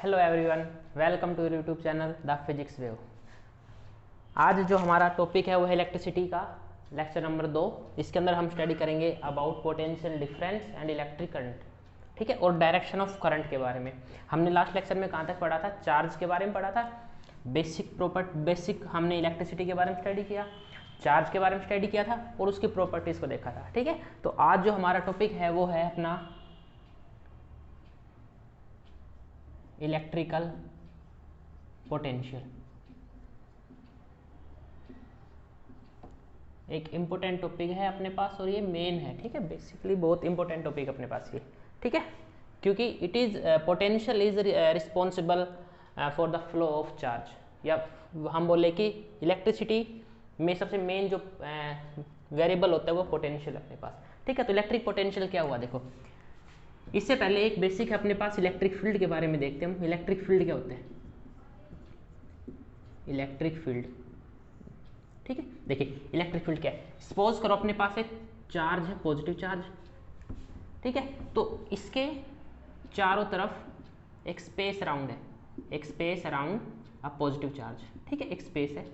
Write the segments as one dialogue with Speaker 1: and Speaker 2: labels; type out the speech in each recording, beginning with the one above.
Speaker 1: Hello everyone, welcome to YouTube channel the physics wave. आज जो हमारा टॉपिक है वो है इलेक्ट्रिसिटी का लेक्चर नंबर 2। इसके अंदर हम स्टडी करेंगे about potential difference and electric current, ठीक है, और डायरेक्शन ऑफ करंट के बारे में। हमने लास्ट लेक्चर में कहाँ तक पढ़ा था? चार्ज के बारे में पढ़ा था, बेसिक हमने इलेक्ट्रिसिटी के बारे में स्टडी किया, चार्ज के बारे में स्टडी किया था और उसकी प्रॉपर्टीज़ को देखा था, ठीक है। तो आज जो हमारा टॉपिक है वो है अपना इलेक्ट्रिकल पोटेंशियल। एक इम्पोर्टेंट टॉपिक है अपने पास और ये मेन है, ठीक है, बेसिकली बहुत इंपॉर्टेंट टॉपिक अपने पास ये, ठीक है, क्योंकि it is potential is responsible for the flow of charge, या हम बोले कि इलेक्ट्रिसिटी में सबसे मेन जो वेरिएबल होता है वो पोटेंशियल अपने पास, ठीक है। तो इलेक्ट्रिक पोटेंशियल क्या हुआ देखो, इससे पहले एक बेसिक है अपने पास इलेक्ट्रिक फील्ड के बारे में देखते हैं हम। इलेक्ट्रिक फील्ड क्या होते हैं? इलेक्ट्रिक फील्ड, ठीक है, देखिए इलेक्ट्रिक फील्ड क्या है। सपोज करो अपने पास एक चार्ज है, पॉजिटिव चार्ज, ठीक है, तो इसके चारों तरफ एक स्पेस अराउंड है, एक space around a positive charge, ठीक है, एक स्पेस है।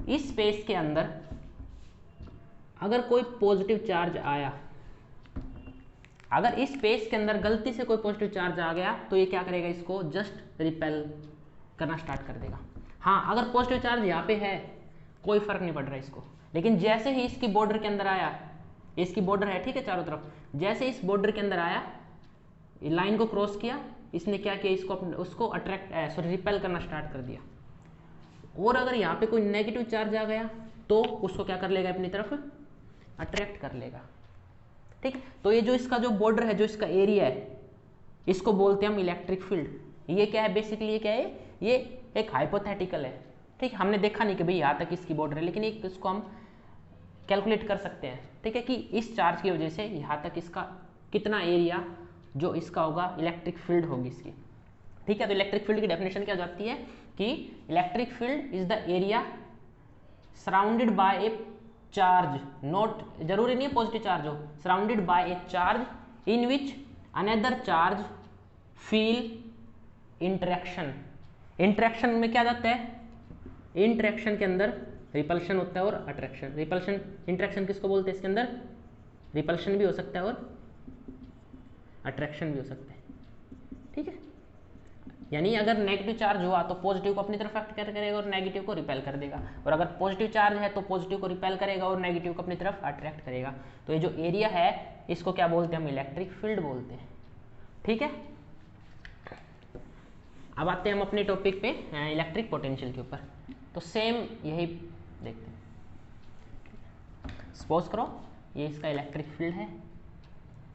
Speaker 1: इस स्पेस के अंदर अगर कोई पॉजिटिव चार्ज आया, अगर इस स्पेस के अंदर गलती से कोई पॉजिटिव चार्ज आ गया तो ये क्या करेगा? इसको जस्ट रिपेल करना स्टार्ट कर देगा। हाँ, अगर पॉजिटिव चार्ज यहाँ पे है कोई फर्क नहीं पड़ रहा है इसको, लेकिन जैसे ही इसकी बॉर्डर के अंदर आया, इसकी बॉर्डर है, ठीक है, चारों तरफ, जैसे इस बॉर्डर के अंदर आया, लाइन को क्रॉस किया, इसने क्या किया? इसको उसको रिपेल करना स्टार्ट कर दिया। और अगर यहाँ पे कोई नेगेटिव चार्ज आ गया तो उसको क्या कर लेगा? अपनी तरफ अट्रैक्ट कर लेगा, ठीक है। तो ये जो इसका जो बॉर्डर है, जो इसका एरिया है, इसको बोलते हैं हम इलेक्ट्रिक फील्ड। ये क्या है? बेसिकली ये क्या है? ये एक हाइपोथेटिकल है, ठीक है। हमने देखा नहीं कि भाई यहाँ तक इसकी बॉर्डर है, लेकिन एक इसको हम कैलकुलेट कर सकते हैं, ठीक है, कि इस चार्ज की वजह से यहाँ तक इसका कितना एरिया जो इसका होगा इलेक्ट्रिक फील्ड होगी इसकी, ठीक है। तो इलेक्ट्रिक फील्ड की डेफिनेशन क्या हो जाती है कि electric field is the area surrounded by A charge, not जरूरी नहीं है पॉजिटिव चार्ज हो, surrounded by A charge in which another charge feel interaction. Interaction में क्या जाता है? इंटरेक्शन के अंदर रिपल्शन होता है और अट्रैक्शन। रिपल्शन, इंटरेक्शन किसको बोलते हैं? इसके अंदर रिपल्शन भी हो सकता है और अट्रैक्शन भी हो सकता है, ठीक है। यानी अगर नेगेटिव चार्ज हुआ तो पॉजिटिव को अपनी तरफ अट्रैक्ट करेगा और नेगेटिव को रिपेल कर देगा, और अगर पॉजिटिव चार्ज है तो पॉजिटिव को रिपेल करेगा और नेगेटिव को अपनी तरफ अट्रैक्ट करेगा। तो ये जो एरिया है इसको क्या बोलते हैं? हम इलेक्ट्रिक फील्ड बोलते हैं, ठीक है। अब आते हैं हम अपने टॉपिक पे इलेक्ट्रिक पोटेंशियल के ऊपर। तो सेम यही देखते हैं। सपोज करो ये इसका इलेक्ट्रिक फील्ड है,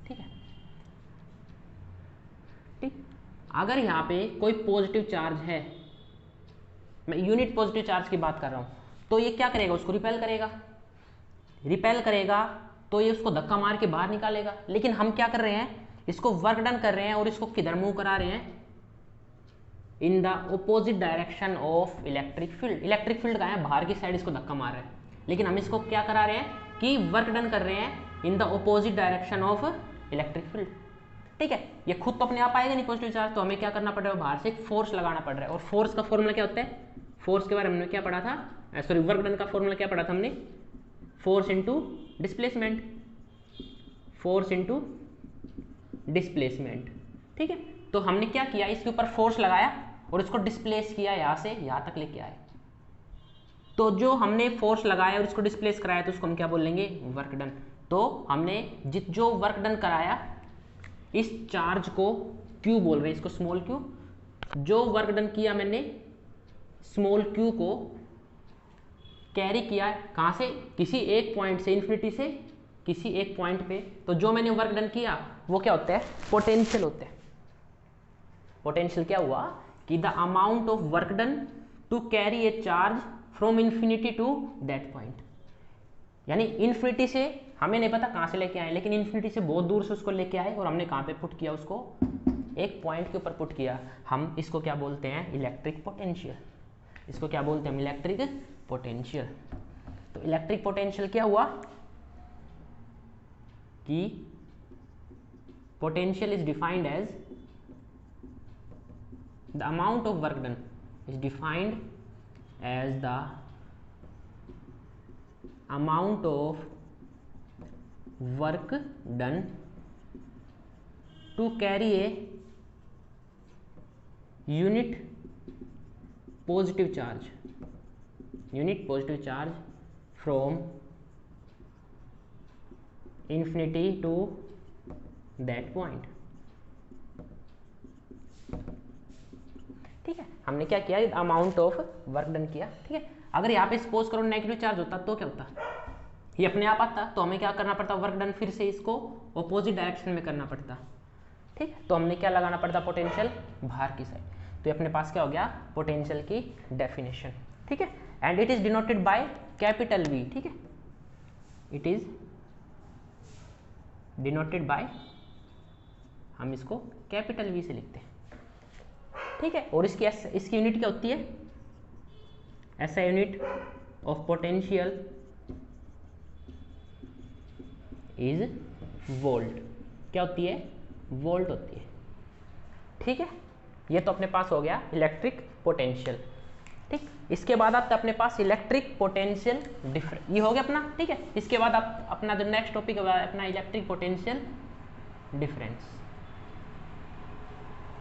Speaker 1: ठीक है, ठीक। अगर यहाँ पे कोई पॉजिटिव चार्ज है, मैं यूनिट पॉजिटिव चार्ज की बात कर रहा हूँ, तो ये क्या करेगा? उसको रिपेल करेगा। रिपेल करेगा तो ये उसको धक्का मार के बाहर निकालेगा। लेकिन हम क्या कर रहे हैं? इसको वर्क डन कर रहे हैं और इसको किधर मूव करा रहे हैं? In the opposite direction of electric field. Electric field का है बाहर की साइड, इसको धक्का मार रहे हैं, लेकिन हम इसको क्या करा रहे हैं कि वर्क डन कर रहे हैं in the opposite direction of electric field, ठीक है। ये खुद तो अपने आप आएगा नहीं पॉजिटिव चार्ज, तो हमें क्या करना पड़ रहा है? बाहर से एक फोर्स लगाना पड़ रहा है। और फोर्स का फॉर्मूला क्या होता है? फोर्स के बारे में हमने क्या पढ़ा था? सॉरी, वर्क डन का फॉर्मूला क्या पढ़ा था हमने? Force into displacement, force into displacement, ठीक है। तो हमने क्या किया? इसके ऊपर फोर्स लगाया और इसको डिस्प्लेस किया, यहां से यहां तक लेके आए। तो जो हमने फोर्स लगाया और इसको डिस्प्लेस कराया तो उसको हम क्या बोलेंगे? Work done. तो हमने जो वर्क डन कराया, इस चार्ज को क्यू बोल रहे हैं, इसको स्मॉल क्यू। जो वर्क डन किया मैंने, स्मॉल क्यू को कैरी किया कहां से? किसी एक पॉइंट से, इन्फिनिटी से किसी एक पॉइंट पे। तो जो मैंने वर्क डन किया वो क्या होता है? पोटेंशियल होता है। पोटेंशियल क्या हुआ कि the amount of work done to carry a charge from infinity to that point. यानी इन्फिनिटी से हमें नहीं पता कहां से लेके आए, लेकिन इन्फिनिटी से बहुत दूर से उसको लेके आए और हमने कहां पे पुट किया? उसको एक पॉइंट के ऊपर पुट किया। हम इसको क्या बोलते हैं? Electric potential. इसको क्या बोलते हैं हम? Electric potential. तो इलेक्ट्रिक पोटेंशियल क्या हुआ कि potential is defined as the amount of work done is defined as the amount of work done to carry a unit positive charge from infinity to that point. ठीक है, हमने क्या किया, amount of work done किया। ठीक है, अगर यहाँ पे सपोज करो नेगेटिव चार्ज होता तो क्या होता, ये अपने आप आता, तो हमें क्या करना पड़ता, वर्क डन फिर से इसको ऑपोजिट डायरेक्शन में करना पड़ता। ठीक है, तो हमने क्या लगाना पड़ता, पोटेंशियल बाहर की साइड। तो अपने पास क्या हो गया, पोटेंशियल की डेफिनेशन। ठीक है, and it is denoted by capital V. ठीक है, इट इज डिनोटेड बाय, हम इसको कैपिटल वी से लिखते हैं। ठीक है, और इसकी यूनिट क्या होती है, ऐसा unit of potential is volt. क्या होती है, वोल्ट होती है। ठीक है, ये तो अपने पास हो गया इलेक्ट्रिक पोटेंशियल। ठीक, इसके बाद आप अपने पास इलेक्ट्रिक पोटेंशियल डिफरेंस, ये हो गया अपना। ठीक है, इसके बाद आप अपना जो नेक्स्ट टॉपिक है अपना इलेक्ट्रिक पोटेंशियल डिफरेंस,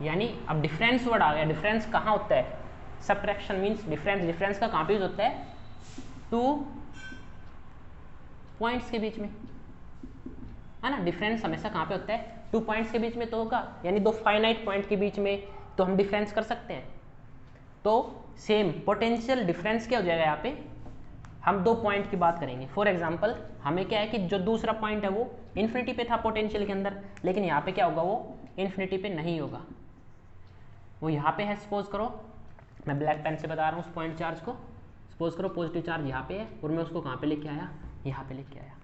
Speaker 1: यानी अब डिफरेंस वर्ड आ गया। डिफरेंस कहाँ होता है, सबट्रैक्शन मींस डिफरेंस का कहाँ पे यूज होता है, टू पॉइंट्स के बीच में, है ना। डिफरेंस हमेशा कहाँ पे होता है, टू पॉइंट्स के बीच में तो होगा, यानी दो फाइनाइट पॉइंट के बीच में तो हम डिफरेंस कर सकते हैं। तो सेम पोटेंशियल डिफरेंस क्या हो जाएगा, यहाँ पे हम दो पॉइंट की बात करेंगे। फॉर एग्जांपल हमें क्या है कि जो दूसरा पॉइंट है वो इन्फिनिटी पे था पोटेंशियल के अंदर, लेकिन यहाँ पे क्या होगा, वो इन्फिनिटी पे नहीं होगा, वो यहाँ पे है। सपोज करो मैं ब्लैक पेन से बता रहा हूँ उस पॉइंट चार्ज को, सपोज करो पॉजिटिव चार्ज यहाँ पे है और मैं उसको कहाँ पे लेके आया, यहाँ पे लेके आया।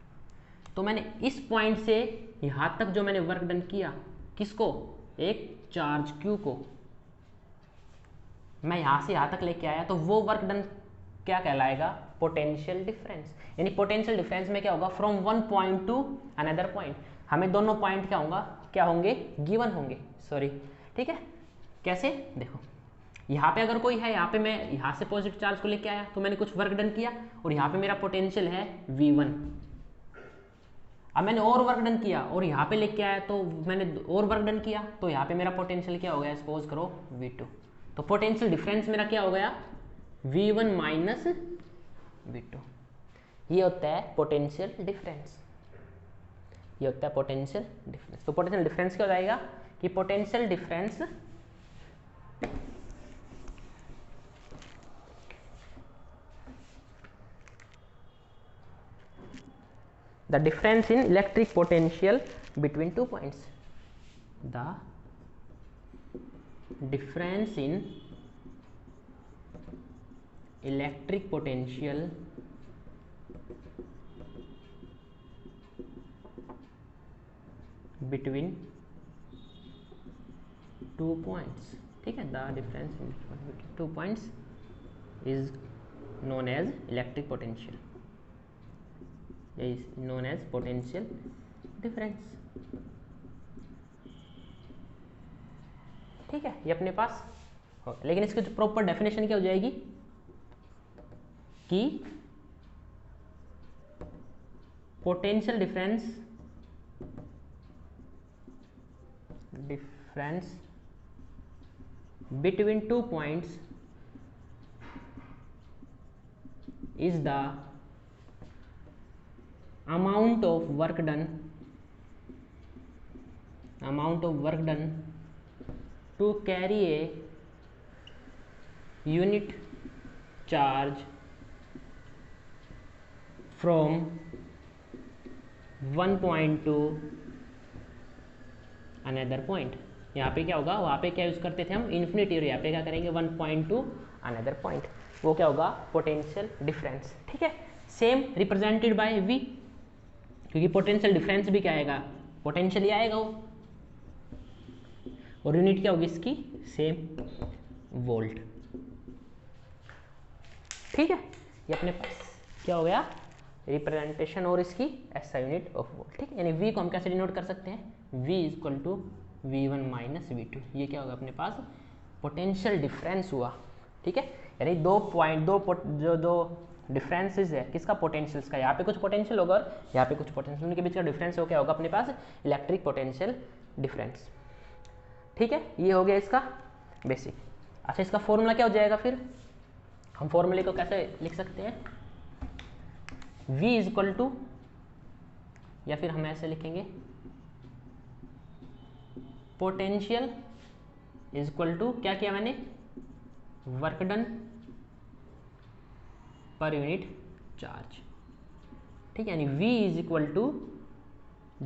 Speaker 1: तो मैंने इस पॉइंट से यहाँ तक जो मैंने वर्क डन किया, किसको, एक चार्ज Q को मैं यहाँ से यहाँ तक लेके आया, तो वो वर्क डन क्या कहलाएगा, पोटेंशियल डिफरेंस। यानी पोटेंशियल डिफरेंस में क्या होगा, from one point two another point, हमें दोनों पॉइंट क्या होंगे, गिवन होंगे, सॉरी। ठीक है, कैसे, देखो यहाँ पे अगर कोई है, यहाँ पे मैं यहाँ से पॉजिटिव चार्ज को लेके आया तो मैंने कुछ वर्क डन किया और यहाँ पे मेरा पोटेंशियल है V1। अब मैंने और वर्क डन किया और यहाँ पे लेके आया तो मैंने और वर्क डन किया, तो यहाँ पे मेरा पोटेंशियल क्या हो गया, सपोज करो V2। तो पोटेंशियल डिफरेंस मेरा क्या हो गया, V1 माइनस V2। ये होता है पोटेंशियल डिफरेंस, ये होता है पोटेंशियल डिफरेंस। तो पोटेंशियल डिफरेंस क्या हो जाएगा कि potential difference the difference in electric potential between 2 points, the difference in electric potential between 2 points। ठीक है, the difference in between 2 points is known as electric potential, is known as potential difference। ठीक है, ये अपने पास हो, लेकिन इसकी जो प्रॉपर डेफिनेशन क्या हो जाएगी कि potential difference between 2 points is the amount of work done to carry a unit charge from one point to another point। यहाँ पे क्या होगा, वहाँ पे क्या यूज करते थे हम, इन्फिनिटी, और यहाँ पे क्या करेंगे, one point two another point, वो क्या होगा, पोटेंशियल डिफरेंस। ठीक है, सेम रिप्रेजेंटेड बाय V, क्योंकि पोटेंशियल डिफरेंस भी क्या आएगा, पोटेंशियल ही आएगा वो, और यूनिट क्या होगी इसकी, सेम वोल्ट। ठीक है, ये अपने पास क्या हो गया, रिप्रेजेंटेशन और इसकी ऐसा यूनिट ऑफ वोल्ट। ठीक है, यानी V को हम कैसे डिनोट कर सकते हैं, V equal to V1 minus V2। ये क्या होगा अपने पास पोटेंशियल डिफरेंस हुआ, ठीक है, यानी दो डिफरेंसेस है किसका, पोटेंशियल्स का। यहाँ पे कुछ पोटेंशियल होगा और यहाँ पे कुछ पोटेंशियल, उनके बीच का डिफरेंस हो क्या होगा अपने पास, इलेक्ट्रिक पोटेंशियल डिफरेंस। ठीक है, ये हो गया इसका बेसिक। अच्छा, इसका फॉर्मूला क्या हो जाएगा फिर, हम फॉर्मूले को कैसे लिख सकते हैं, V इज इक्वल टू, या फिर हम ऐसे लिखेंगे पोटेंशियल इज इक्वल टू, क्या किया मैंने, वर्क डन पर यूनिट चार्ज। ठीक है, यानी V is equal to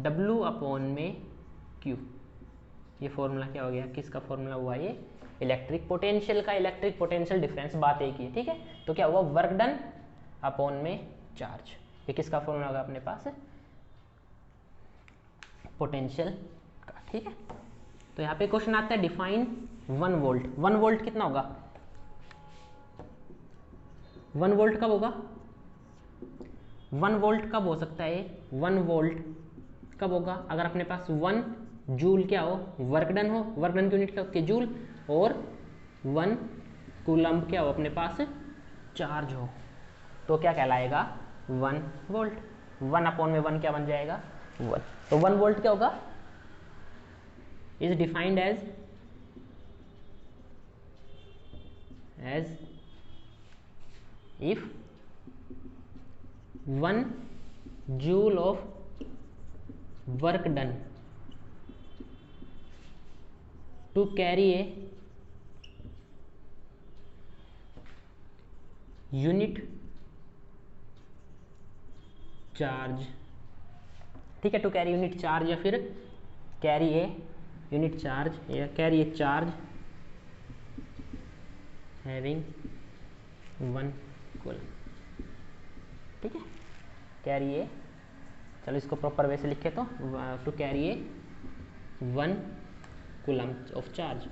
Speaker 1: W upon में Q। ये फॉर्मूला क्या हो गया, किसका फॉर्मूला हुआ, ये इलेक्ट्रिक पोटेंशियल का, इलेक्ट्रिक पोटेंशियल डिफरेंस, बात एक ही है। ठीक है, तो क्या हुआ, वर्क डन अपॉन में चार्ज। ये किसका फॉर्मूला होगा अपने पास, पोटेंशियल का। ठीक है, तो यहाँ पे क्वेश्चन आता है डिफाइन 1 वोल्ट। 1 वोल्ट कितना होगा, 1 वोल्ट कब होगा, 1 वोल्ट कब हो सकता है, 1 वोल्ट कब होगा, अगर अपने पास 1 जूल क्या हो, वर्क डन हो, वर्क डन की यूनिट क्या होती है, जूल, और 1 कूलम्ब क्या हो अपने पास, चार्ज हो, तो क्या कहलाएगा, 1 वोल्ट। 1 अपॉन में 1 क्या बन जाएगा, 1। तो 1 वोल्ट क्या होगा, is defined as if 1 joule of work done to carry a unit charge। ठीक है, टू कैरी यूनिट चार्ज, या फिर कैरी ए यूनिट चार्ज, या carry a charge having 1 coulomb. ठीक है, कैरी ए, चलो इसको प्रॉपर वे से लिखे तो, to carry a 1 coulomb of charge.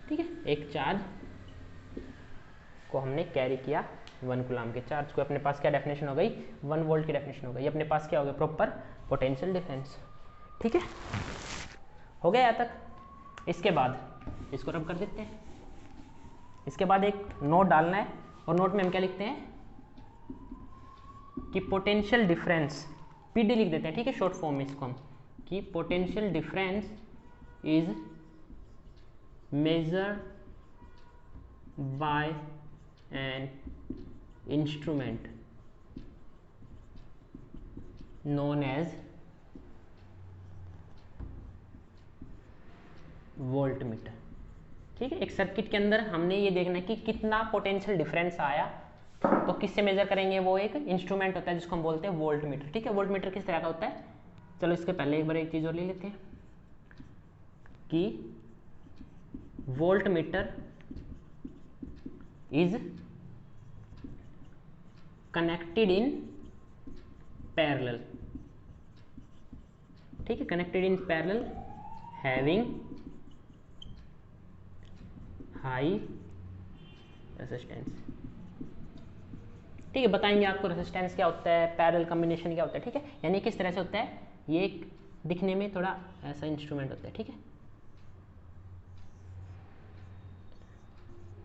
Speaker 1: ठीक है, एक चार्ज को हमने कैरी किया 1 कूलम के चार्ज को, अपने पास क्या डेफिनेशन हो गई, 1 वोल्ट की डेफिनेशन हो गई, अपने पास क्या हो गया, प्रॉपर पोटेंशियल डिफरेंस। ठीक है, हो गया यहाँ तक। इसके बाद इसको रब कर देते हैं, इसके बाद एक नोट डालना है, और नोट में हम क्या लिखते हैं कि पोटेंशियल डिफरेंस, PD लिख देते हैं। ठीक है, शॉर्ट फॉर्म में इसको हम, कि potential difference is measured by an instrument known as voltmeter. ठीक है, एक सर्किट के अंदर हमने ये देखना है कि कितना पोटेंशियल डिफरेंस आया, तो किससे मेजर करेंगे, वो एक इंस्ट्रूमेंट होता है जिसको हम बोलते हैं वोल्टमीटर। ठीक है, वोल्टमीटर किस तरह का होता है, चलो इसके पहले एक बार एक चीज और ले लेते हैं कि voltmeter is connected in parallel. ठीक है, connected in parallel having high resistance. ठीक है, बताएंगे आपको रेजिस्टेंस क्या होता है, पैरेलल कॉम्बिनेशन क्या होता है। ठीक है, यानी किस तरह से होता है, ये एक दिखने में थोड़ा ऐसा इंस्ट्रूमेंट होता है। ठीक है,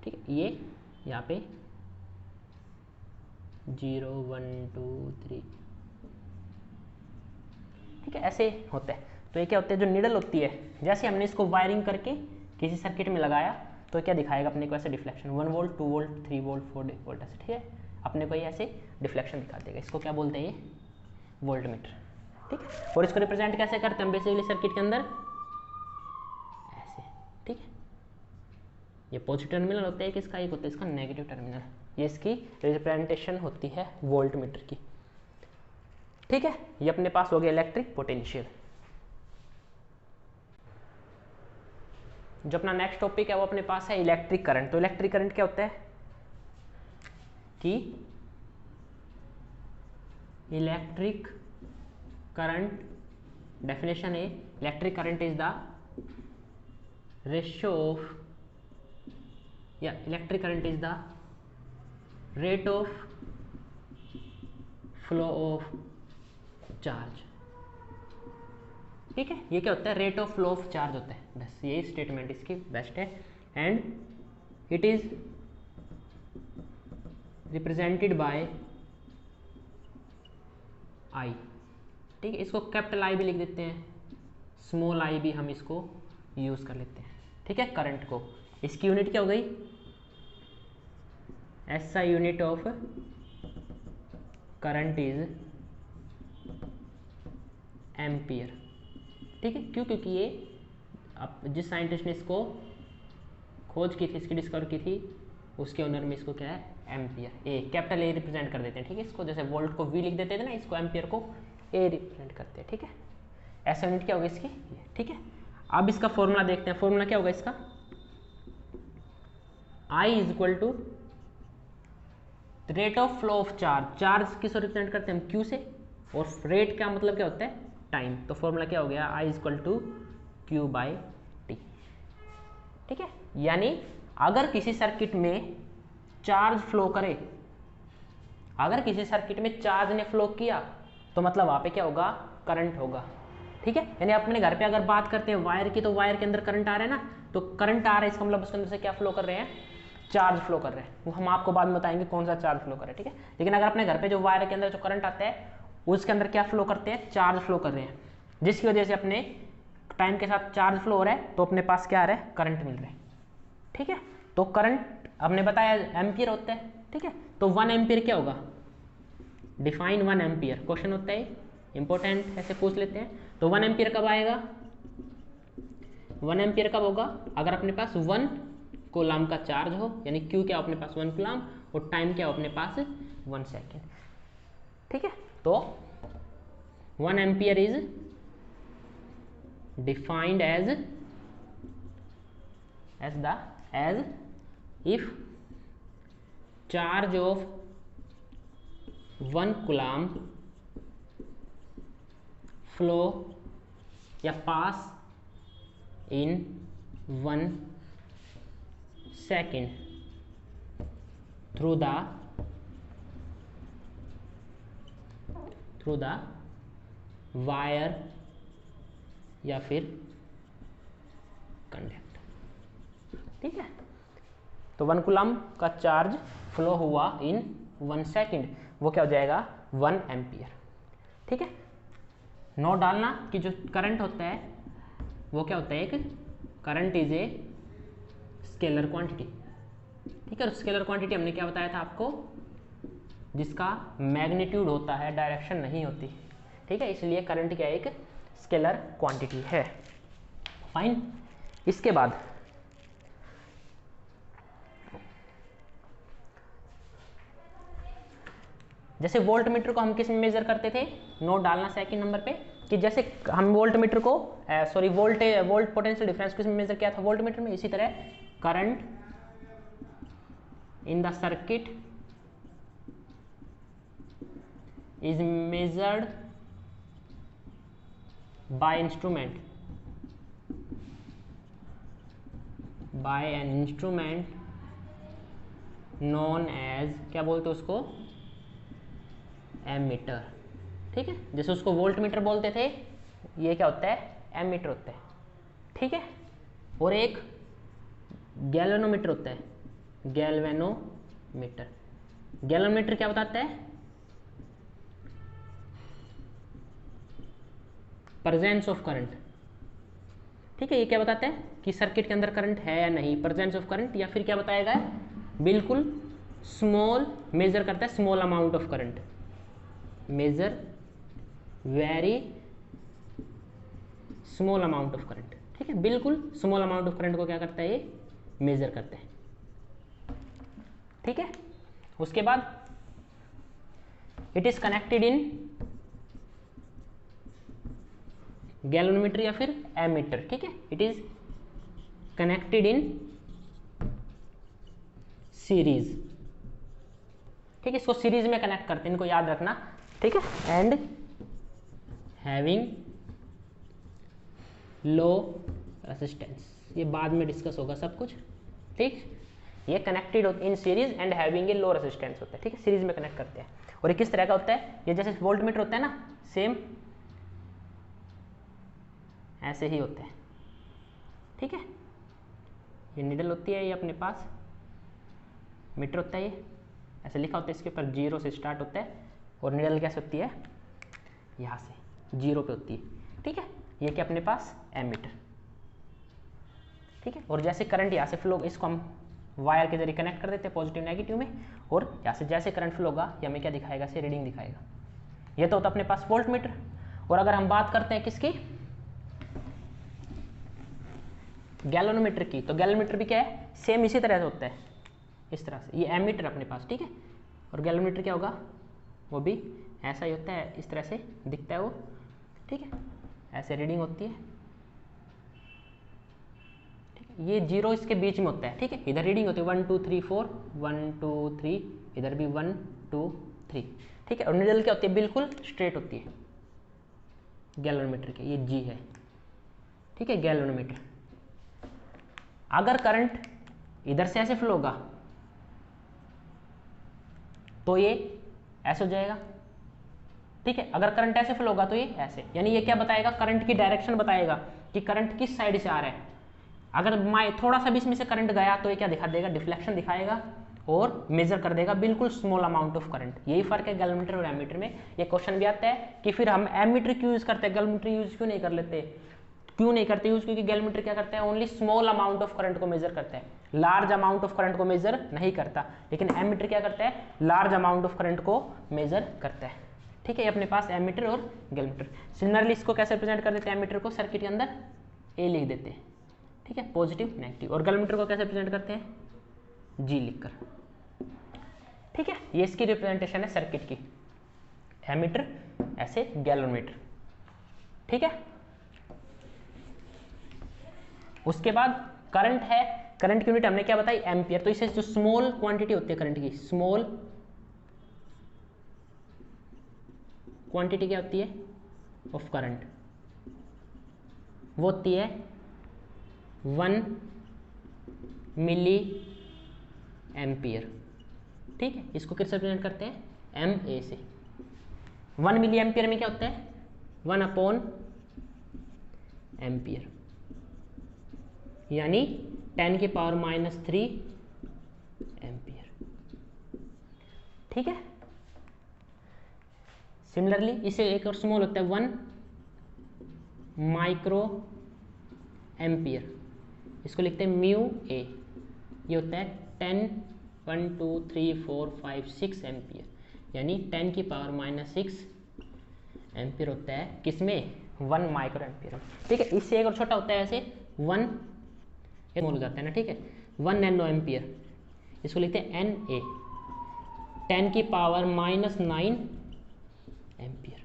Speaker 1: ठीक है, ये यहाँ पे 0 1 2 3, ठीक है, ऐसे होता है। तो ये क्या होता है, जो निडल होती है, जैसे हमने इसको वायरिंग करके किसी सर्किट में लगाया, तो क्या दिखाएगा अपने को, ऐसे deflection 1 volt 2 volt 3 volt 4 volt ऐसे। ठीक है, अपने को ये ऐसे डिफ्लेक्शन दिखा देगा, इसको क्या बोलते हैं, ये वोल्टमीटर। ठीक है, और इसको रिप्रेजेंट कैसे करते हैं हम, बेसिकली सर्किट के अंदर ऐसे। ठीक है, ये पॉजिटिव टर्मिनल होता है किसका, एक होता है इसका नेगेटिव टर्मिनल, ये इसकी रिप्रेजेंटेशन होती है वोल्टमीटर की। ठीक है, ये अपने पास हो गया इलेक्ट्रिक पोटेंशियल। जो अपना नेक्स्ट टॉपिक है वो अपने पास है इलेक्ट्रिक करंट। तो इलेक्ट्रिक करंट क्या होता है कि इलेक्ट्रिक करंट डेफिनेशन है, electric current is the ratio of, या electric current is the rate of flow of charge ठीक है, ये क्या होता है, rate of flow of charge होता है, बस यही स्टेटमेंट इसकी बेस्ट है। And it is represented by I, ठीक है, इसको कैपिटल आई भी लिख देते हैं, स्मॉल आई भी हम इसको यूज कर लेते हैं, ठीक है। करंट को, इसकी यूनिट क्या हो गई, SI unit of current is ampere, ठीक है। क्यों, क्योंकि ये अब जिस साइंटिस्ट ने इसको खोज की थी, इसकी डिस्कवर की थी, उसके ऑनर में इसको क्या है, ampere, A capital A represent कर देते हैं, ठीक है। इसको जैसे वोल्ट को V लिख देते थे ना, इसको एम्पियर को ए रिप्रेजेंट करते हैं, ठीक है। ऐसा यूनिट क्या होगा इसकी, ठीक है। अब इसका फॉर्मूला देखते हैं, फॉर्मूला क्या होगा इसका, I is equal to rate of flow of charge, charge किसको रिप्रेजेंट करते हैं हम, Q से, और रेट का मतलब क्या होता है, टाइम, तो फॉर्मूला क्या हो गया, I is equal to Q by t, ठीक है। यानी अगर किसी सर्किट में चार्ज फ्लो करे, अगर किसी सर्किट में चार्ज ने फ्लो किया तो मतलब वहां पे क्या होगा, करंट होगा, ठीक है। यानी अपने घर पे अगर बात करते हैं वायर की, तो वायर के अंदर करंट आ रहा है ना, तो करंट आ रहा है, इसका मतलब उसके अंदर से क्या फ्लो कर रहे हैं, चार्ज फ्लो कर रहे हैं, वो हम आपको बाद में बताएंगे कौन सा चार्ज फ्लो कर रहे हैं, ठीक है। लेकिन अगर अपने घर पे जो वायर के अंदर जो करंट आता है, उसके अंदर क्या फ्लो करते हैं, चार्ज फ्लो कर रहे हैं, जिसकी वजह से अपने टाइम के साथ चार्ज फ्लो हो रहा है, तो अपने पास क्या आ रहा है, करंट मिल रहा है, ठीक है। तो करंट हमने बताया एम्पियर होता है, ठीक है। तो 1 एम्पियर क्या होगा, डिफाइन 1 एम्पियर, क्वेश्चन होता है इंपॉर्टेंट, ऐसे पूछ लेते हैं। तो 1 एम्पियर कब आएगा, 1 एम्पियर कब होगा, अगर अपने पास 1 कूलम का चार्ज हो, यानी Q क्या हो अपने पास 1 कूलम, और टाइम क्या हो अपने पास 1 सेकेंड, ठीक है। तो 1 ampere is defined as if charge of 1 coulomb flow या pass in 1 second through the wire या फिर कंडक्टर, ठीक है। तो 1 कूलम का चार्ज फ्लो हुआ इन 1 सेकेंड, वो क्या हो जाएगा, 1 एम्पियर, ठीक है। नोट डालना कि जो करंट होता है वो क्या होता है, एक current is a scalar quantity, ठीक है। स्केलर क्वांटिटी हमने क्या बताया था आपको, जिसका मैग्नीट्यूड होता है, डायरेक्शन नहीं होती, ठीक है। इसलिए करंट क्या एक स्केलर क्वांटिटी है, फाइन। इसके बाद जैसे वोल्ट मीटर को हम किस में मेजर करते थे, नोट डालना सेकंड नंबर पे, कि जैसे हम वोल्ट मीटर को वोल्ट पोटेंशियल डिफरेंस किस में मेजर किया था, वोल्ट मीटर में, इसी तरह current in the circuit is measured by an instrument known as, क्या बोलते हैं उसको, एमीटर, ठीक है। जैसे उसको वोल्ट मीटर बोलते थे, ये क्या होता है, एमीटर होता है, ठीक है। और एक गैल्वेनोमीटर होता है, गैल्वेनोमीटर क्या बताता है, प्रेजेंस ऑफ करंट, ठीक है। ये क्या बताता है कि सर्किट के अंदर करंट है या नहीं, प्रेजेंस ऑफ करंट, या फिर क्या बताएगा, बिल्कुल स्मॉल, मेजर करता है small amount of current, measure very small amount of current, ठीक है। बिल्कुल स्मॉल अमाउंट ऑफ करंट को क्या करता है, ये मेजर करता है, ठीक है। उसके बाद it is connected in galvanometer या फिर एमीटर, ठीक है। It is connected in series, ठीक है। इसको सीरीज में कनेक्ट करते हैं, इनको याद रखना, ठीक है। एंड हैविंग लो रेसिस्टेंस, ये बाद में डिस्कस होगा सब कुछ, ठीक। ये connected in series and having a low resistance होता है, ठीक है। सीरीज में कनेक्ट करते हैं, और ये किस तरह का होता है, ये जैसे वोल्ट मीटर होता है ना, सेम ऐसे ही होता है, ठीक है। ये नीडल होती है, ये अपने पास मीटर होता है, ये ऐसे लिखा होता है, इसके ऊपर 0 से स्टार्ट होता है और नीडल कैसे होती है, यहाँ से 0 पे होती है, ठीक है। ये क्या अपने पास एमीटर, ठीक है। और जैसे करंट यहाँ से फ्लो, इसको हम वायर के जरिए कनेक्ट कर देते हैं पॉजिटिव नेगेटिव में, और यहाँ से जैसे करंट फ्लो होगा ये हमें क्या दिखाएगा, से रीडिंग दिखाएगा। ये तो होता अपने पास वोल्ट मीटर। और अगर हम बात करते हैं किसकी, गैलोनोमीटर की, तो गैलोनोमीटर भी क्या है, सेम इसी तरह से होता है, इस तरह से। ये एमीटर अपने पास, ठीक है। और गैलोनोमीटर क्या होगा, वो भी ऐसा ही होता है, इस तरह से दिखता है वो, ठीक है। ऐसे रीडिंग होती है, ठीक है। ये 0 इसके बीच में होता है, ठीक है। इधर रीडिंग होती है 1 2 3 4, 1 2 3, इधर भी 1 2 3, ठीक है। और नीडल क्या होती है, बिल्कुल स्ट्रेट होती है गैलोनोमीटर की, ये G है, ठीक है, गैलोनोमीटर। अगर करंट इधर से ऐसे फ्लो होगा तो ये ऐसे हो जाएगा, ठीक है। अगर करंट ऐसे फ्लो होगा तो ये ऐसे, यानी ये क्या बताएगा, करंट की डायरेक्शन बताएगा कि करंट किस साइड से आ रहा है। अगर थोड़ा सा भी इसमें से करंट गया तो ये क्या दिखा देगा, डिफ्लेक्शन दिखाएगा और मेजर कर देगा बिल्कुल स्मॉल अमाउंट ऑफ करंट। यही फर्क है गैलोमीटर और एमीटर में। ये क्वेश्चन भी आता है कि फिर हम एमीटर क्यों यूज करते हैं, गैलोमीटर यूज क्यों नहीं कर लेते, क्यों नहीं करते यूज, क्योंकि गैलोमीटर क्या करता है, only small amount of current को मेजर करता है, लार्ज अमाउंट ऑफ करंट को मेजर नहीं करता। लेकिन एमीटर क्या करता है, लार्ज अमाउंट ऑफ करंट को मेजर करता है, ठीक है। ये अपने पास एमीटर और गैलोमीटर। सिमिलरली इसको कैसे रिप्रेजेंट कर देते हैं, एमीटर को सर्किट के अंदर ए लिख देते हैं, ठीक है, पॉजिटिव नेगेटिव। और गैलोमीटर को कैसे रिप्रेजेंट करते हैं, जी लिखकर, ठीक है। ये इसकी रिप्रेजेंटेशन है सर्किट की, एमीटर ऐसे गैलोमीटर, ठीक है। उसके बाद करंट है, करंट की यूनिट हमने क्या बताई, एम्पियर। तो इसे जो स्मॉल क्वांटिटी होती है करंट की, स्मॉल क्वांटिटी क्या होती है ऑफ करंट, वो होती है 1 मिली एम्पियर, ठीक है। इसको किससे रिप्रेजेंट करते हैं, एम ए से। 1 मिली एम्पियर में क्या होता है, 1 अपॉन एम्पियर, यानी 10 की पावर -3 एम्पियर, ठीक है। सिमिलरली इसे एक और स्मॉल होता है 1 माइक्रो एम्पियर, इसको लिखते हैं म्यू ए। ये होता है 10 1 2 3 4 5 6 एम्पियर, यानी 10 की पावर -6 एम्पियर होता है किसमें, 1 माइक्रो एम्पियर, ठीक है। इससे एक और छोटा होता है ऐसे 1 हो जाता है ना, ठीक है, 1 नैनो एम्पियर, इसको लिखते हैं एन ए, 10 की पावर -9 एम्पियर।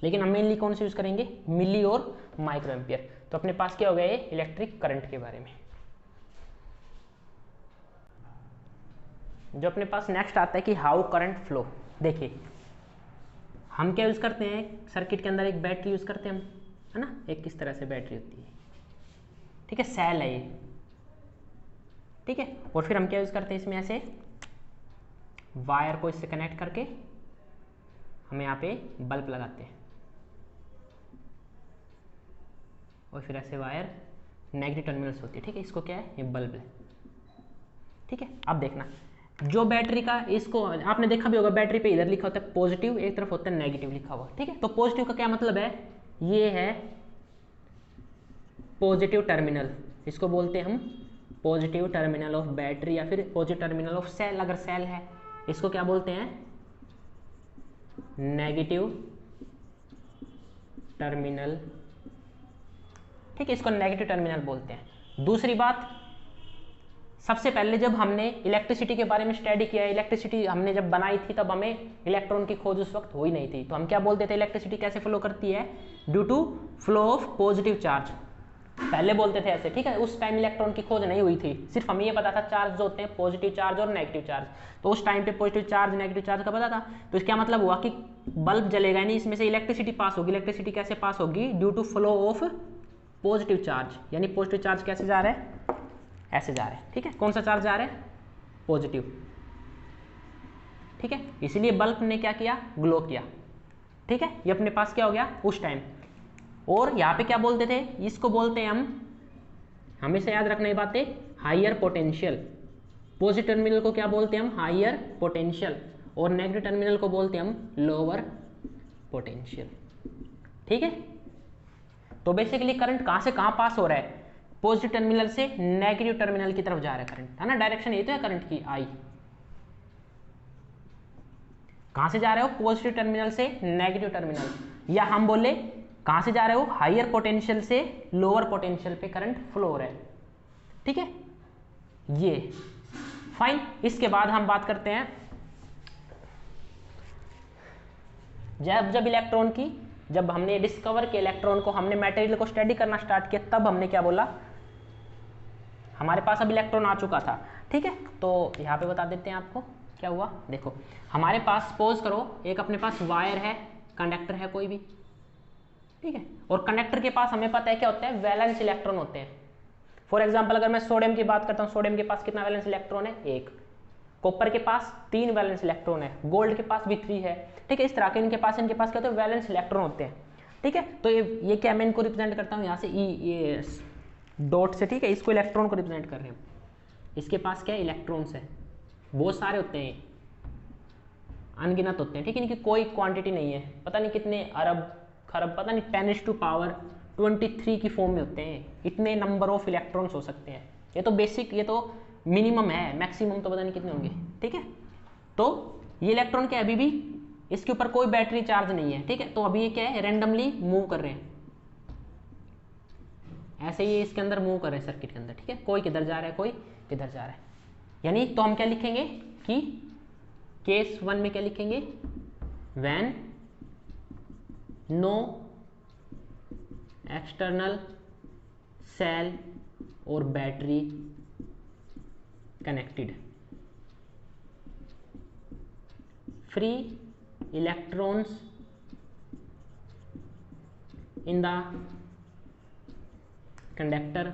Speaker 1: लेकिन हम मेनली कौन से यूज करेंगे, मिली और माइक्रो एम्पियर। तो अपने पास क्या हो गया, ये इलेक्ट्रिक करंट के बारे में। जो अपने पास नेक्स्ट आता है कि हाउ करंट फ्लो। देखिए हम क्या यूज करते हैं, सर्किट के अंदर एक बैटरी यूज करते हैं हम, है ना, एक किस तरह से बैटरी होती है, ठीक है, सेल है ये, ठीक है। और फिर हम क्या यूज करते हैं इसमें, ऐसे वायर को इससे कनेक्ट करके हम यहाँ पे बल्ब लगाते हैं, और फिर ऐसे वायर नेगेटिव टर्मिनल्स होती है, ठीक है। इसको क्या है, ये बल्ब है, ठीक है। अब देखना जो बैटरी का, इसको आपने देखा भी होगा, बैटरी पे इधर लिखा होता है पॉजिटिव, एक तरफ होता है नेगेटिव लिखा हुआ, ठीक है। तो पॉजिटिव का क्या मतलब है, ये है पॉजिटिव टर्मिनल, इसको बोलते हैं हम पॉजिटिव टर्मिनल ऑफ बैटरी, या फिर पॉजिटिव टर्मिनल ऑफ सेल। अगर सेल है इसको क्या बोलते हैं, नेगेटिव टर्मिनल, ठीक है, इसको नेगेटिव टर्मिनल बोलते हैं। दूसरी बात, सबसे पहले जब हमने इलेक्ट्रिसिटी के बारे में स्टडी किया, इलेक्ट्रिसिटी हमने जब बनाई थी तब हमें इलेक्ट्रॉन की खोज उस वक्त हुई नहीं थी, तो हम क्या बोलते थे, इलेक्ट्रिसिटी कैसे फ्लो करती है, due to flow of positive charge, पहले बोलते थे ऐसे, ठीक है। उस टाइम इलेक्ट्रॉन की खोज नहीं हुई थी, सिर्फ हमें ये पता था चार्ज जो होते हैं पॉजिटिव चार्ज और नेगेटिव चार्ज। तो उस टाइम पे पॉजिटिव चार्ज नेगेटिव चार्ज का पता था, तो इसका मतलब हुआ कि बल्ब जलेगा नहीं, इसमें से इलेक्ट्रिसिटी पास होगी। इलेक्ट्रिसिटी कैसे पास होगी, due to flow of positive charge, यानी पॉजिटिव चार्ज कैसे जा रहा है, ऐसे जा रहा है, ठीक है। कौन सा चार्ज जा रहा है, पॉजिटिव, ठीक है। इसलिए बल्ब ने क्या किया, ग्लो किया, ठीक है। ये अपने पास क्या हो गया उस टाइम। और यहाँ पे क्या बोलते थे, इसको बोलते हैं हम, हमेशा याद रखना ये बातें, हायर पोटेंशियल। पॉजिटिव टर्मिनल को क्या बोलते हैं हम, हायर पोटेंशियल, और नेगेटिव टर्मिनल को बोलते हैं हम लोअर पोटेंशियल। ठीक है, तो बेसिकली करंट कहां से कहां पास हो रहा है, पॉजिटिव टर्मिनल से नेगेटिव टर्मिनल की तरफ जा रहा है करंट, है ना, डायरेक्शन ये तो है करंट की, आई। कहां से जा रहे हो, पॉजिटिव टर्मिनल से नेगेटिव टर्मिनल, या हम बोले कहां से जा रहे हो, हायर पोटेंशियल से लोअर पोटेंशियल पे करंट फ्लो हो रहा है। ठीक है, ये फाइन। इसके बाद हम बात करते हैं जब इलेक्ट्रॉन की, जब हमने डिस्कवर किया इलेक्ट्रॉन को, हमने मटेरियल को स्टडी करना स्टार्ट किया, तब हमने क्या बोला, हमारे पास अब इलेक्ट्रॉन आ चुका था। ठीक है, तो यहाँ पे बता देते हैं आपको क्या हुआ। देखो हमारे पास सपोज करो एक अपने पास वायर है, कंडक्टर है कोई भी, ठीक है, और कंडक्टर के पास हमें पता है क्या होता है, वैलेंस इलेक्ट्रॉन होते हैं। फॉर एग्जाम्पल अगर मैं सोडियम की बात करता हूँ, सोडियम के पास कितना वैलेंस इलेक्ट्रॉन है, 1। कॉपर के पास 3 वैलेंस इलेक्ट्रॉन है, गोल्ड के पास भी 3 है। ठीक है, इस तरह के इनके पास क्या होता है, वैलेंस इलेक्ट्रॉन होते हैं। ठीक है, तो ये क्या मैं इनको रिप्रेजेंट करता हूँ यहाँ से ये डॉट से। ठीक है, इसको इलेक्ट्रॉन को रिप्रेजेंट कर रहे हैं। इसके पास क्या है, इलेक्ट्रॉन्स है, बहुत सारे होते हैं, अनगिनत होते हैं। ठीक है, इनकी कोई क्वांटिटी नहीं है, पता नहीं कितने अरब खरब, पता नहीं 10⁻23 की फॉर्म में होते हैं, इतने नंबर ऑफ इलेक्ट्रॉन्स हो सकते हैं। ये तो बेसिक, ये तो मिनिमम है, मैक्सिमम तो पता नहीं कितने होंगे। ठीक है, तो ये इलेक्ट्रॉन क्या है, अभी भी इसके ऊपर कोई बैटरी चार्ज नहीं है। ठीक है, तो अभी ये क्या है, रेंडमली मूव कर रहे हैं, ऐसे ही इसके अंदर मूव कर रहे हैं सर्किट के अंदर। ठीक है, कोई किधर जा रहा है, कोई किधर जा रहा है। यानी तो हम क्या लिखेंगे कि केस 1 में क्या लिखेंगे, व्हेन नो एक्सटर्नल सेल और battery connected, free electrons in the conductor,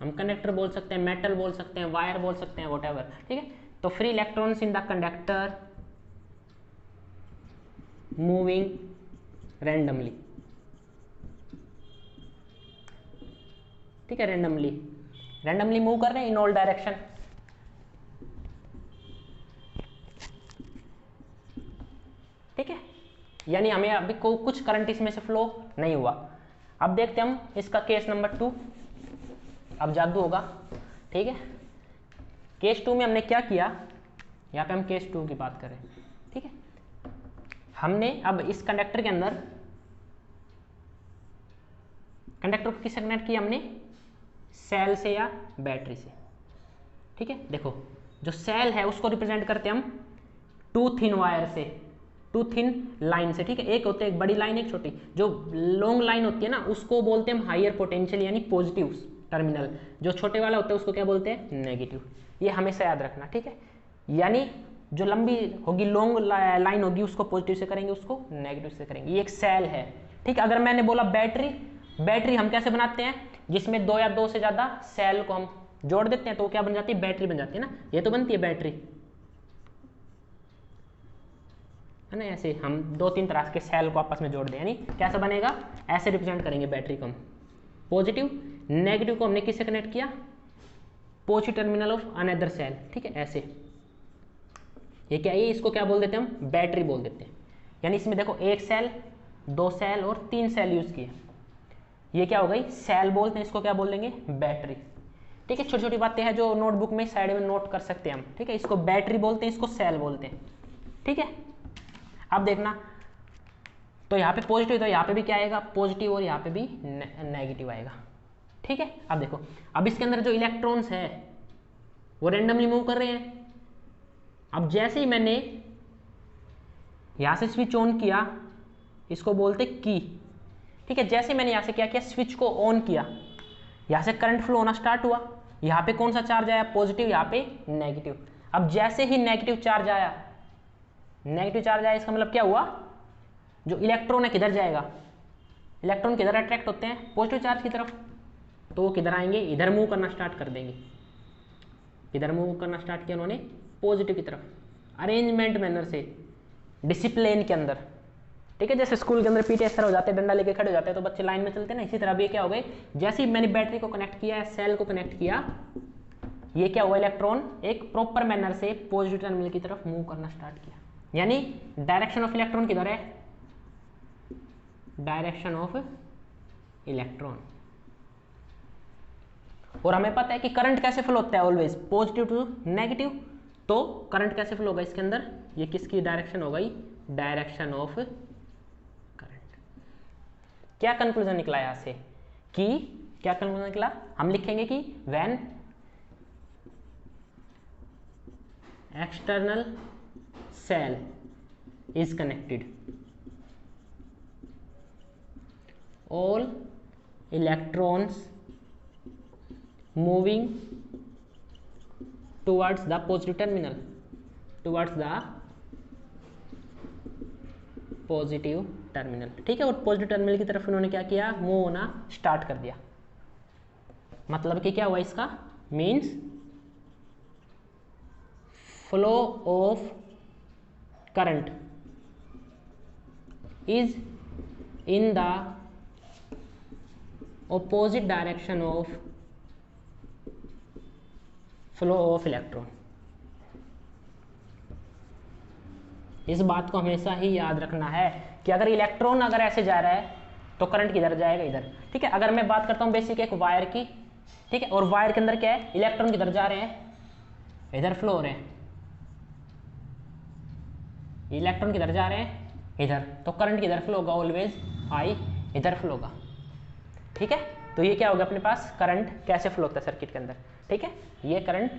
Speaker 1: हम कंडक्टर बोल सकते हैं, मेटल बोल सकते हैं, वायर बोल सकते हैं, व्हाटएवर। ठीक है, तो free electrons in the conductor moving randomly. ठीक है, रैंडमली मूव कर रहे हैं इन ऑल डायरेक्शन। ठीक है, यानी हमें अभी कुछ करंट इसमें से फ्लो नहीं हुआ। अब देखते हैं हम इसका केस नंबर 2, अब जादू होगा। ठीक है, केस 2 में हमने क्या किया, यहाँ पे हम केस 2 की बात करें। ठीक है, हमने अब इस कंडक्टर के अंदर, कंडक्टर को किससे कनेक्ट किया हमने, सेल से या बैटरी से। ठीक है, देखो जो सेल है उसको रिप्रेजेंट करते हैं हम 2 थिन वायर से, 2 थिन लाइन से। ठीक है, एक होते हैं, एक बड़ी लाइन, एक छोटी। जो लॉन्ग लाइन होती है ना उसको बोलते हैं हम हायर पोटेंशियल यानी पॉजिटिव टर्मिनल, जो छोटे वाला होता है उसको क्या बोलते हैं, नेगेटिव। ये हमेशा याद रखना। ठीक है, यानी जो लंबी होगी, लॉन्ग लाइन होगी, उसको पॉजिटिव से करेंगे, उसको नेगेटिव से करेंगे। ये एक सेल है। ठीक है, अगर मैंने बोला बैटरी, बैटरी हम कैसे बनाते हैं, जिसमें 2 या 2 से ज्यादा सेल को हम जोड़ देते हैं तो क्या बन जाती है, बैटरी बन जाती है ना। ये तो बनती है बैटरी, है ना। ऐसे हम 2-3 तरह के सेल को आपस में जोड़ दें, यानी कैसा बनेगा, ऐसे रिप्रेजेंट करेंगे बैटरी को हम। पॉजिटिव, नेगेटिव को हमने किससे कनेक्ट किया, positive terminal of another cell. ठीक है, ऐसे ये क्या है, इसको क्या बोल देते हैं हम, बैटरी बोल देते हैं। यानी इसमें देखो 1 सेल, 2 सेल और 3 सेल यूज किए, ये क्या हो गई, सेल बोलते हैं, इसको क्या बोल देंगे, बैटरी। ठीक है, छोटी छोटी बातें हैं जो नोटबुक में साइड में नोट कर सकते हैं हम। ठीक है, इसको बैटरी बोलते हैं, इसको सेल बोलते हैं। ठीक है, अब देखना, तो यहाँ पे पॉजिटिव, तो यहाँ पे भी क्या आएगा, पॉजिटिव, और यहाँ पे भी नेगेटिव आएगा। ठीक है, अब देखो, अब इसके अंदर जो इलेक्ट्रॉन्स है वो रेंडमली मूव कर रहे हैं। अब जैसे ही मैंने यहाँ से स्विच ऑन किया, इसको बोलते की। ठीक है, जैसे मैंने यहाँ से क्या किया, स्विच को ऑन किया, यहाँ से करंट फ्लो होना स्टार्ट हुआ। यहाँ पे कौन सा चार्ज आया, पॉजिटिव, यहाँ पे नेगेटिव। अब जैसे ही नेगेटिव चार्ज आया, इसका मतलब क्या हुआ, जो इलेक्ट्रॉन है किधर जाएगा, इलेक्ट्रॉन किधर अट्रैक्ट होते हैं, पॉजिटिव चार्ज की तरफ। तो वो किधर आएंगे, इधर मूव करना स्टार्ट कर देंगे। इधर मूव करना स्टार्ट किया उन्होंने, पॉजिटिव की तरफ, अरेंजमेंट मैनर से, डिसिप्लिन के अंदर। ठीक है, जैसे स्कूल के अंदर पीटी सर हो जाते हैं, डंडा लेके खड़े हो जाते हैं तो बच्चे लाइन में चलते हैं ना, इसी तरह भी क्या हो गए, जैसे ही मैंने बैटरी को कनेक्ट किया, सेल को कनेक्ट किया, ये क्या हुआ, इलेक्ट्रॉन एक प्रॉपर मैनर से पॉजिटिव टर्मिनल की तरफ मूव करना स्टार्ट किया। यानी डायरेक्शन ऑफ इलेक्ट्रॉन किधर है, डायरेक्शन ऑफ इलेक्ट्रॉन। और हमें पता है कि करंट कैसे फ्लो होता है, ऑलवेज पॉजिटिव टू नेगेटिव। तो करंट कैसे फ्लो होगा इसके अंदर, ये किसकी डायरेक्शन हो गई, डायरेक्शन ऑफ करंट। क्या कंक्लूजन निकला यहां से, कि क्या कंक्लूजन निकला, हम लिखेंगे कि when external cell is connected, all electrons moving towards the positive terminal, towards the positive terminal. ठीक है, और पॉजिटिव टर्मिनल की तरफ उन्होंने क्या किया, मूव होना स्टार्ट कर दिया। मतलब कि क्या हुआ इसका, means flow of current is in the opposite direction of flow of electron। इस बात को हमेशा ही याद रखना है कि अगर इलेक्ट्रॉन अगर ऐसे जा रहा है तो करंट किधर जाएगा, इधर। ठीक है, अगर मैं बात करता हूं बेसिक एक वायर की, ठीक है, और वायर के अंदर क्या है, इलेक्ट्रॉन किधर जा रहे हैं, इधर फ्लो हो रहे हैं, इलेक्ट्रॉन किधर जा रहे हैं, इधर। तो करंट किधर फ्लो होगा, ऑलवेज आई इधर फ्लो होगा। ठीक है, तो ये क्या होगा अपने पास, करंट कैसे फ्लो होता है सर्किट के अंदर। ठीक है, ये करंट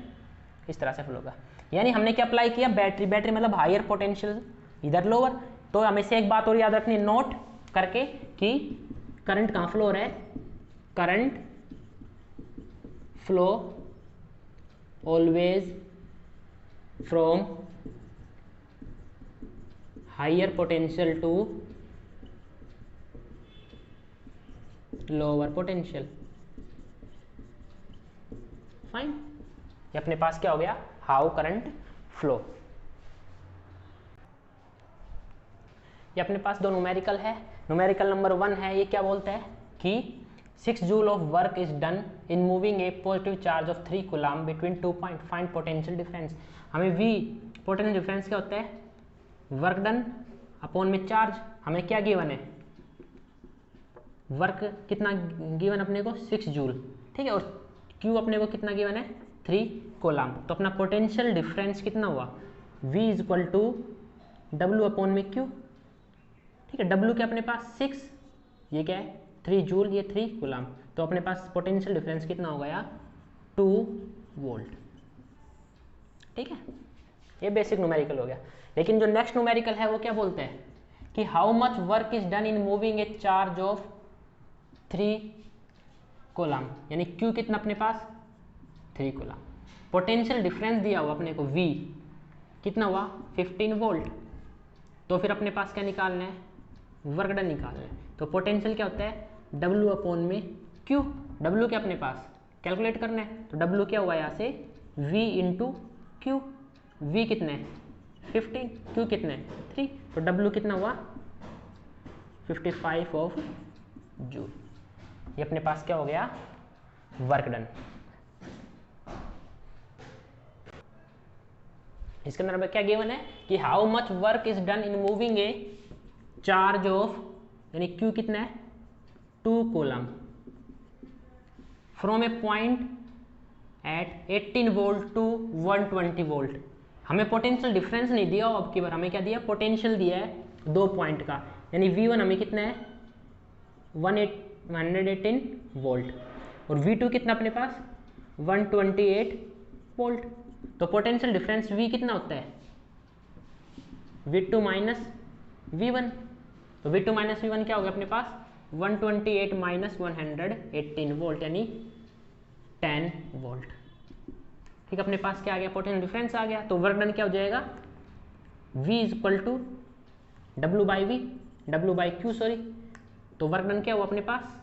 Speaker 1: इस तरह से फ्लो होगा। यानी हमने क्या अप्लाई किया, बैटरी, बैटरी मतलब हायर पोटेंशियल, इधर लोअर। तो हमें से एक बात और याद रखनी, नोट करके कि करंट कहाँ फ्लो हो रहा है, current flow always from higher potential to lower potential. Fine, ये अपने पास क्या हो गया, हाउ करंट फ्लो। ये अपने पास दो न्यूमेरिकल है। न्यूमेरिकल नंबर 1 है, ये क्या बोलता है कि 6 joule of work is done in moving A positive charge of 3 coulomb between 2 point, find potential difference. हमें वी पोटेंशियल डिफरेंस क्या होता है, वर्क डन अपॉन में चार्ज। हमें क्या गिवन है, वर्क कितना गिवन अपने को, 6 जूल। ठीक है, और क्यू अपने को कितना गिवन है, 3 कूलम। तो अपना पोटेंशियल डिफरेंस कितना हुआ, V is equal to W upon में क्यू। ठीक है, डब्ल्यू क्या अपने पास 6, ये क्या है 3 जूल, ये 3 कूलम। तो अपने पास पोटेंशियल डिफरेंस कितना हो गया, 2 वोल्ट। ठीक है, ये बेसिक न्यूमेरिकल हो गया। लेकिन जो नेक्स्ट न्यूमेरिकल है वो क्या बोलते हैं कि how much work is done in moving a charge of 3 coulomb, यानी Q कितना अपने पास 3 कूलम। पोटेंशियल डिफरेंस दिया हुआ अपने को V कितना हुआ 15 वोल्ट। तो फिर अपने पास क्या निकालना है, वर्क डन निकालना है। तो पोटेंशियल क्या होता है, W अपॉन में Q। W क्या अपने पास कैलकुलेट करना है, तो W क्या हुआ यहाँ से V इंटू Q। V कितना है 15, Q कितना है 3, तो W कितना हुआ 55 ऑफ जूल। ये अपने पास क्या हो गया, वर्क डन। इसके अंदर क्या गिवन है कि how much work is done in moving a charge of, यानी Q कितना है 2 coulomb from a point at 18 volt to 120 volt. हमें पोटेंशियल डिफरेंस नहीं दिया, अब की बार हमें क्या दिया, पोटेंशियल दिया है 2 पॉइंट का। यानी V1 हमें कितना है 118 वोल्ट, और V2 कितना अपने पास 128 वोल्ट। तो पोटेंशियल डिफरेंस V कितना होता है, V2 माइनस V1। तो V2 माइनस V1 क्या हो गया अपने पास 128 माइनस 118 वोल्ट, यानी 10 वोल्ट। ठीक है, अपने पास क्या आ गया, पोटेंशियल डिफरेंस आ गया। तो वर्क डन क्या हो जाएगा, V is equal to W by V, W by Q sorry. तो वर्क डन क्या हुआ अपने पास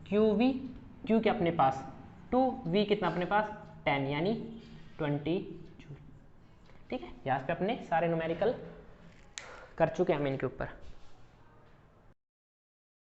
Speaker 1: QV, Q क्या अपने पास 2, V कितना अपने पास 10, यानी 20 जूल। ठीक है, यहाँ पे अपने सारे न्यूमेरिकल कर चुके हैं हम इनके ऊपर।